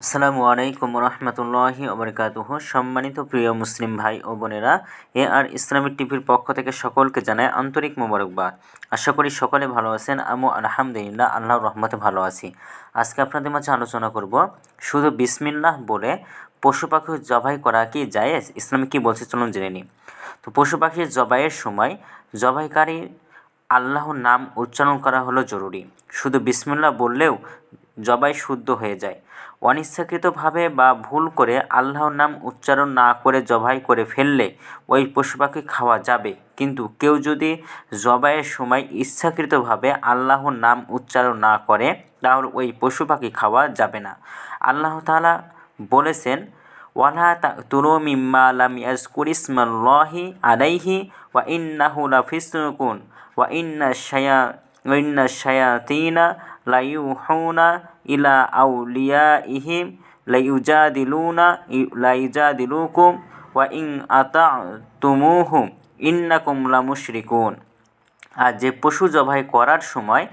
আসসালামু আলাইকুম রহমতুল্লাহি ওবরকাতুহু। সম্মানিত প্রিয় মুসলিম ভাই ও বোনেরা, ইসলামিক টিভির পক্ষ থেকে সকলকে জানাই আন্তরিক মোবারকবাদ। আশা করি সকলে ভালো আছেন। আমি আলহামদুলিল্লাহ আল্লাহর রহমতে ভালো আছি। আজকে আপনাদের মাঝে আলোচনা করব শুধু বিসমিল্লাহ বলে পশু পাখি জবাই করা কি জায়েজ, ইসলামে কি বলছে চলুন জেনে নিই। তো পশু পাখির জবাইয়ের সময় জবাইকারী আল্লাহর নাম উচ্চারণ করা হলো জরুরি। শুধু বিসমিল্লাহ বললেও জবাই শুদ্ধ হয়ে যায়। অনিচ্ছাকৃতভাবে বা ভুল করে আল্লাহর নাম উচ্চারণ না করে জবাই করে ফেললে ওই পশু পাখি খাওয়া যাবে, কিন্তু কেউ যদি জবাইয়ের সময় ইচ্ছাকৃতভাবে আল্লাহর নাম উচ্চারণ না করে তাহলে ওই পশু পাখি খাওয়া যাবে না। আল্লাহ তাআলা বলেছেন, ওয়ালা তাকতুলু মিম্মা লাম ইয়াজকুর ইসমাল্লাহি আলাইহি ওয়া ইন্নাহু লাফিসকুন ওয়া ইন্না শায়াতিনা লাইউহুনা ইলা আউলিয়াইহিম লাইউজাদিলুকুম ওয়া ইন আতা'তুমুহুম ইন্নাকুম লামুশরিকুন। আর যে পশু জবাই করার সময়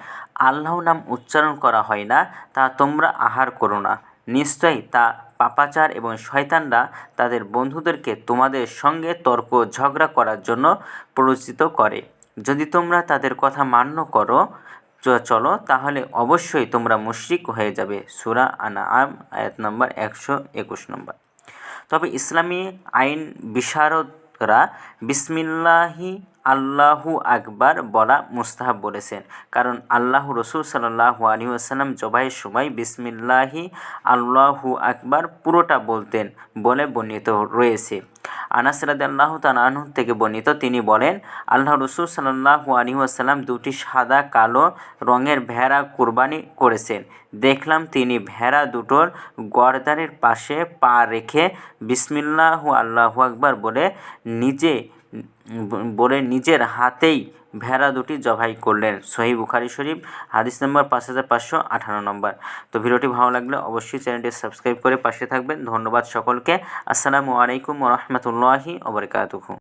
আল্লাহর নাম উচ্চারণ করা হয় না তা তোমরা আহার করো না, নিশ্চয়ই তা পাপাচার এবং শয়তানরা তাদের বন্ধুদেরকে তোমাদের সঙ্গে তর্ক ঝগড়া করার জন্য প্ররোচিত করে। যদি তোমরা তাদের কথা মান্য করো চলো তাহলে অবশ্যই তোমরা মুশরিক হয়ে যাবে। সূরা আনআম আয়াত নম্বর 121 নম্বর। তবে ইসলামী আইন বিশারদরা বিসমিল্লাহি আল্লাহু আকবার বলা মুস্তাহাব বলেছেন, কারণ আল্লাহ রসুল সাল্লাল্লাহু আলাইহি ওয়াসাল্লাম জবাইয়ের সময় বিসমিল্লাহি আল্লাহু আকবার পুরোটা বলতেন বলে বর্ণিত রয়েছে। আনাস রাদিয়াল্লাহু তাআলা আনহু থেকে বর্ণিত, তিনি বলেন, আল্লাহ রসুল সাল্লাল্লাহু আলাইহি ওয়াসাল্লাম দুটি সাদা কালো রঙের ভেড়া কুরবানি করেছেন। দেখলাম তিনি ভেড়া দুটোর গর্দানের পাশে পা রেখে বিসমিল্লাহু আল্লাহু আকবার বলে নিজের হাতেই ভেড়া দুটি জবাই করলেন। সহিহ বুখারী শরীফ, হাদিস নম্বর 5558 নম্বর। তো ভিডিওটি ভালো লাগলে অবশ্যই চ্যানেলটি সাবস্ক্রাইব করে পাশে থাকবেন। ধন্যবাদ সকলকে। আসসালামু আলাইকুম ওয়া রাহমাতুল্লাহি ওয়া বারাকাতুহু।